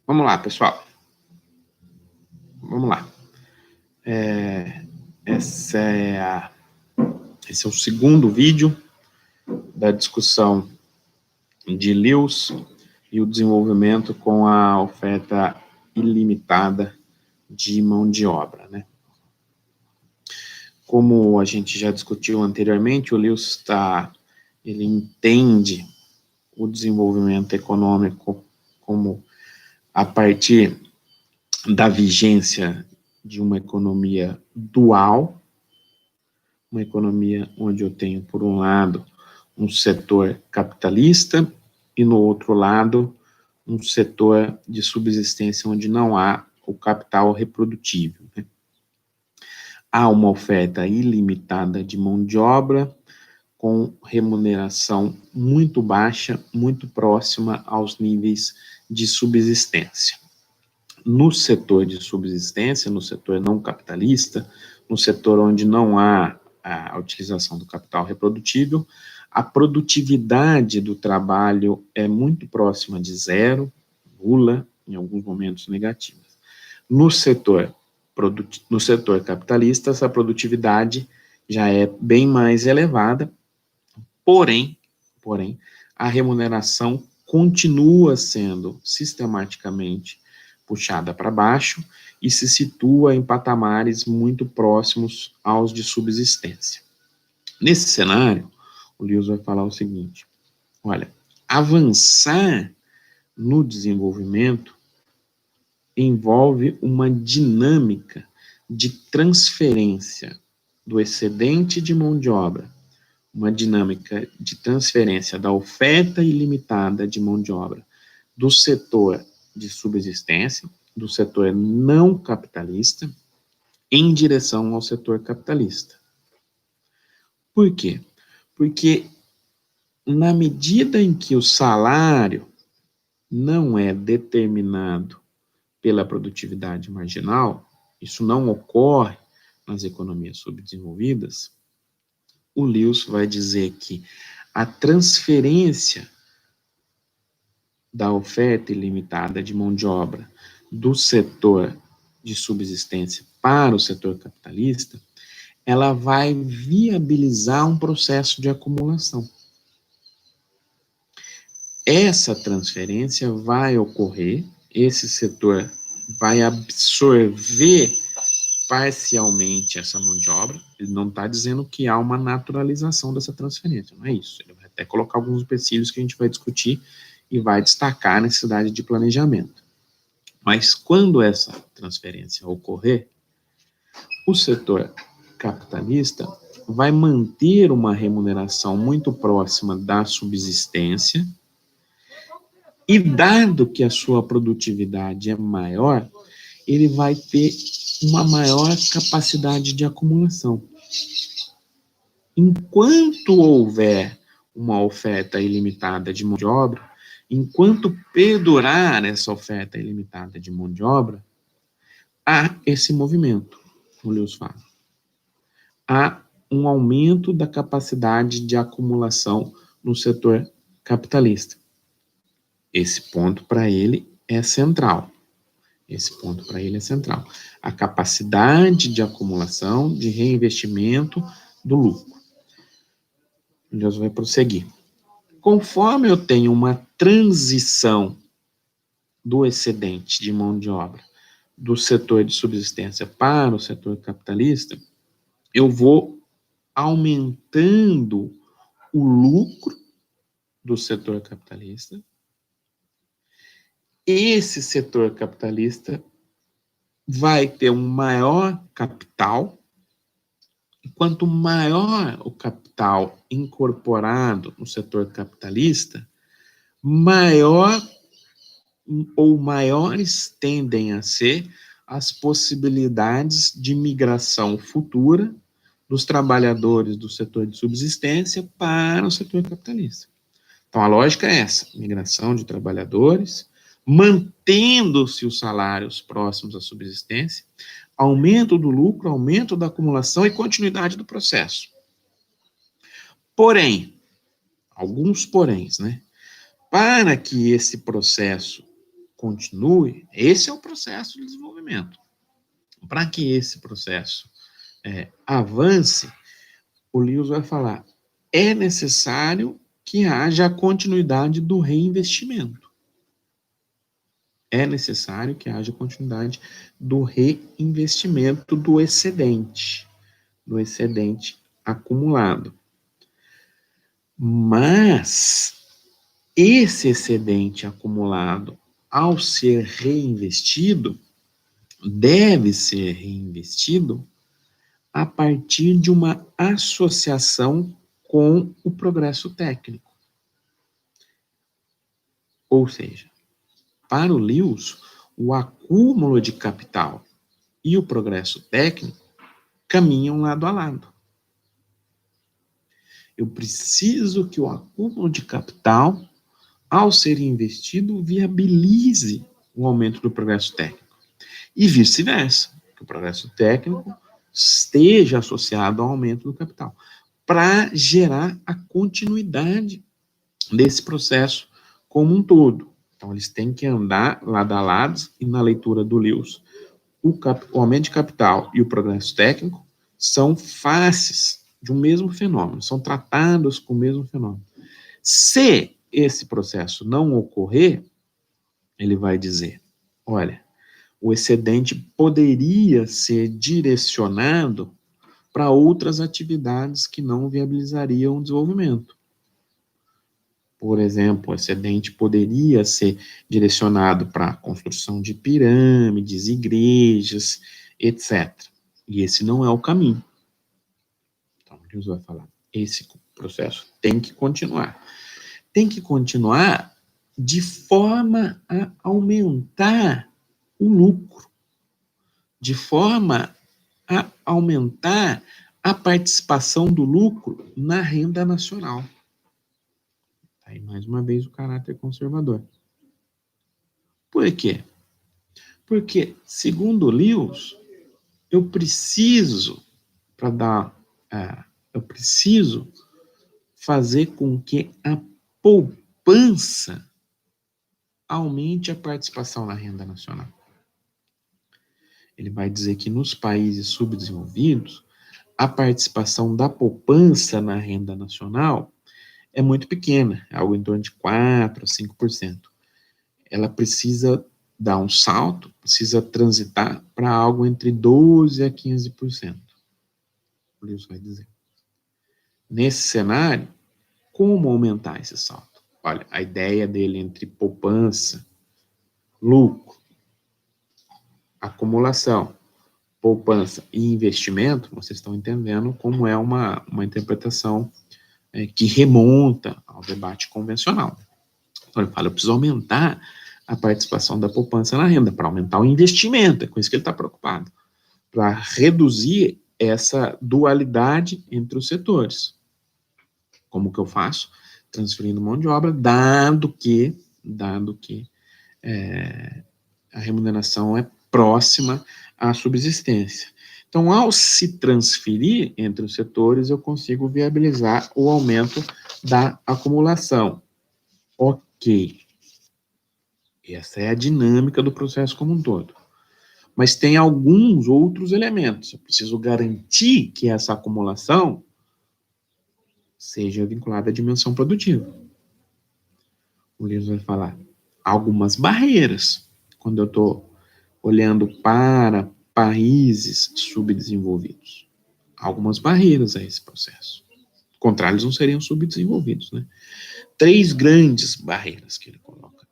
Vamos lá, pessoal. Vamos lá. Esse é o segundo vídeo da discussão de Lewis e o desenvolvimento com a oferta ilimitada de mão de obra, né? Como a gente já discutiu anteriormente, o Lewis ele entende o desenvolvimento econômico como a partir da vigência de uma economia dual, uma economia onde eu tenho, por um lado, um setor capitalista e, no outro lado, um setor de subsistência onde não há o capital reprodutível, né? Há uma oferta ilimitada de mão de obra com remuneração muito baixa, muito próxima aos níveis de subsistência. No setor de subsistência, no setor não capitalista, no setor onde não há a utilização do capital reprodutível, a produtividade do trabalho é muito próxima de zero, nula, em alguns momentos negativa. No setor capitalista, essa produtividade já é bem mais elevada, porém, a remuneração continua sendo sistematicamente puxada para baixo e se situa em patamares muito próximos aos de subsistência. Nesse cenário, o Lewis vai falar o seguinte: olha, avançar no desenvolvimento envolve uma dinâmica de transferência do excedente de mão de obra, uma dinâmica de transferência da oferta ilimitada de mão de obra do setor de subsistência, do setor não capitalista, em direção ao setor capitalista. Por quê? Porque na medida em que o salário não é determinado pela produtividade marginal, isso não ocorre nas economias subdesenvolvidas, o Lewis vai dizer que a transferência da oferta ilimitada de mão de obra do setor de subsistência para o setor capitalista, ela vai viabilizar um processo de acumulação. Essa transferência vai ocorrer, esse setor vai absorver parcialmente essa mão de obra. Ele não está dizendo que há uma naturalização dessa transferência, não é isso. Ele vai até colocar alguns empecilhos que a gente vai discutir e vai destacar a necessidade de planejamento. Mas quando essa transferência ocorrer, o setor capitalista vai manter uma remuneração muito próxima da subsistência e, dado que a sua produtividade é maior, ele vai ter uma maior capacidade de acumulação. Enquanto houver uma oferta ilimitada de mão de obra, enquanto perdurar essa oferta ilimitada de mão de obra, há esse movimento, o Lewis fala. Há um aumento da capacidade de acumulação no setor capitalista. Esse ponto para ele é central. A capacidade de acumulação, de reinvestimento do lucro. Deus vai prosseguir. Conforme eu tenho uma transição do excedente de mão de obra do setor de subsistência para o setor capitalista, eu vou aumentando o lucro do setor capitalista. Esse setor capitalista vai ter um maior capital, e quanto maior o capital incorporado no setor capitalista, maiores tendem a ser as possibilidades de migração futura dos trabalhadores do setor de subsistência para o setor capitalista. Então, a lógica é essa: migração de trabalhadores, mantendo-se os salários próximos à subsistência, aumento do lucro, aumento da acumulação e continuidade do processo. Porém, alguns poréns, né? Para que esse processo continue, esse é o processo de desenvolvimento. Para que esse processo avance, o Lewis vai falar, é necessário que haja a continuidade do reinvestimento. É necessário que haja continuidade do reinvestimento do excedente acumulado. Mas esse excedente acumulado, ao ser reinvestido, deve ser reinvestido a partir de uma associação com o progresso técnico. Ou seja, para o Lewis, o acúmulo de capital e o progresso técnico caminham lado a lado. Eu preciso que o acúmulo de capital, ao ser investido, viabilize o aumento do progresso técnico. E vice-versa, que o progresso técnico esteja associado ao aumento do capital, para gerar a continuidade desse processo como um todo. Então, eles têm que andar lado a lado, e na leitura do Lewis, o aumento de capital e o progresso técnico são faces de um mesmo fenômeno, são tratados com o mesmo fenômeno. Se esse processo não ocorrer, ele vai dizer, olha, o excedente poderia ser direcionado para outras atividades que não viabilizariam o desenvolvimento. Por exemplo, o excedente poderia ser direcionado para a construção de pirâmides, igrejas, etc. E esse não é o caminho. Então, Deus vai falar, esse processo tem que continuar. Tem que continuar de forma a aumentar o lucro, de forma a aumentar a participação do lucro na renda nacional. Aí, mais uma vez, o caráter conservador. Por quê? Porque, segundo Lewis, eu preciso fazer com que a poupança aumente a participação na renda nacional. Ele vai dizer que nos países subdesenvolvidos, a participação da poupança na renda nacional é muito pequena, algo em torno de 4% a 5%. Ela precisa dar um salto, precisa transitar para algo entre 12% a 15%. Por isso vai dizer. Nesse cenário, como aumentar esse salto? Olha, a ideia dele entre poupança, lucro, acumulação, poupança e investimento, vocês estão entendendo como é uma interpretação que remonta ao debate convencional. Então, ele fala, eu preciso aumentar a participação da poupança na renda, para aumentar o investimento, é com isso que ele está preocupado, para reduzir essa dualidade entre os setores. Como que eu faço? Transferindo mão de obra, dado que a remuneração é próxima à subsistência. Então, ao se transferir entre os setores, eu consigo viabilizar o aumento da acumulação. Ok. Essa é a dinâmica do processo como um todo. Mas tem alguns outros elementos. Eu preciso garantir que essa acumulação seja vinculada à dimensão produtiva. O livro vai falar algumas barreiras quando eu estou olhando para países subdesenvolvidos. Algumas barreiras a esse processo. Contrários não seriam subdesenvolvidos, né? 3 grandes barreiras que ele coloca.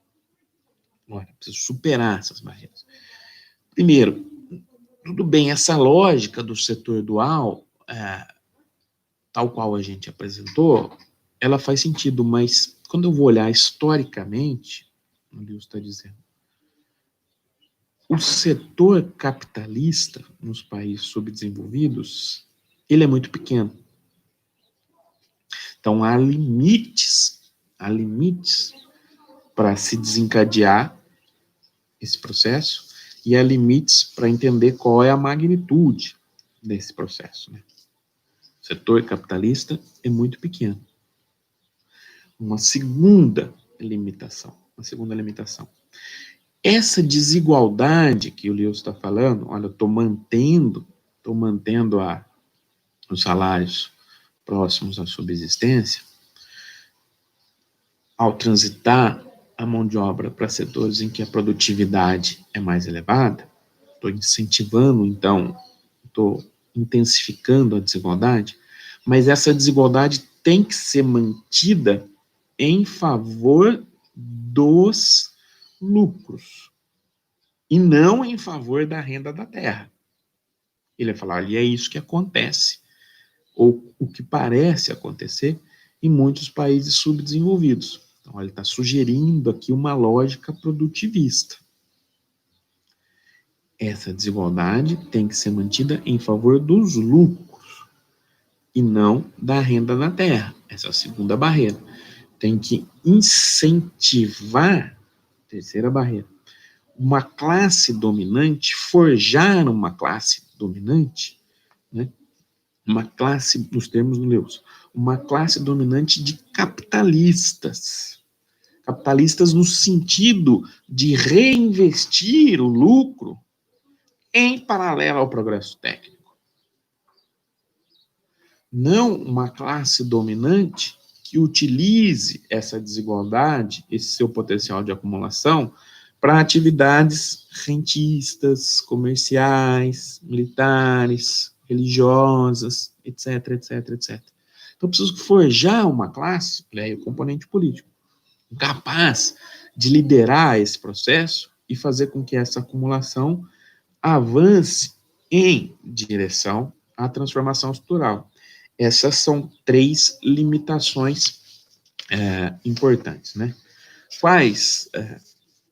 Olha, preciso superar essas barreiras. Primeiro, tudo bem, essa lógica do setor dual, tal qual a gente apresentou, ela faz sentido, mas quando eu vou olhar historicamente, o Lewis está dizendo, o setor capitalista nos países subdesenvolvidos, ele é muito pequeno. Então, há limites para se desencadear esse processo e há limites para entender qual é a magnitude desse processo, né? O setor capitalista é muito pequeno. Uma segunda limitação. Essa desigualdade que o Lewis está falando, olha, eu estou mantendo os salários próximos à subsistência, ao transitar a mão de obra para setores em que a produtividade é mais elevada, estou incentivando, então, estou intensificando a desigualdade, mas essa desigualdade tem que ser mantida em favor dos lucros e não em favor da renda da terra. Ele vai falar, e é isso que acontece, ou o que parece acontecer em muitos países subdesenvolvidos. Então, ele está sugerindo aqui uma lógica produtivista. Essa desigualdade tem que ser mantida em favor dos lucros e não da renda na terra. Essa é a segunda barreira. Tem que incentivar, terceira barreira, uma classe dominante, forjar uma classe dominante, né? Uma classe, nos termos do Lewis, uma classe dominante de capitalistas. Capitalistas no sentido de reinvestir o lucro em paralelo ao progresso técnico. Não uma classe dominante que utilize essa desigualdade, esse seu potencial de acumulação, para atividades rentistas, comerciais, militares, religiosas, etc, etc, etc. Então, eu preciso forjar uma classe, né, o componente político, capaz de liderar esse processo e fazer com que essa acumulação avance em direção à transformação estrutural. Essas são 3 limitações importantes, né? Quais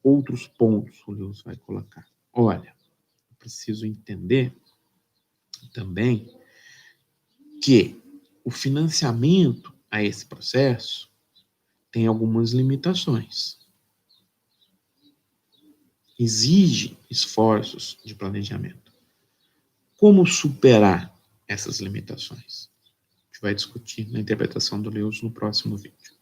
outros pontos o Lewis vai colocar? Olha, eu preciso entender também que o financiamento a esse processo tem algumas limitações. Exige esforços de planejamento. Como superar essas limitações? A gente vai discutir na interpretação do Lewis no próximo vídeo.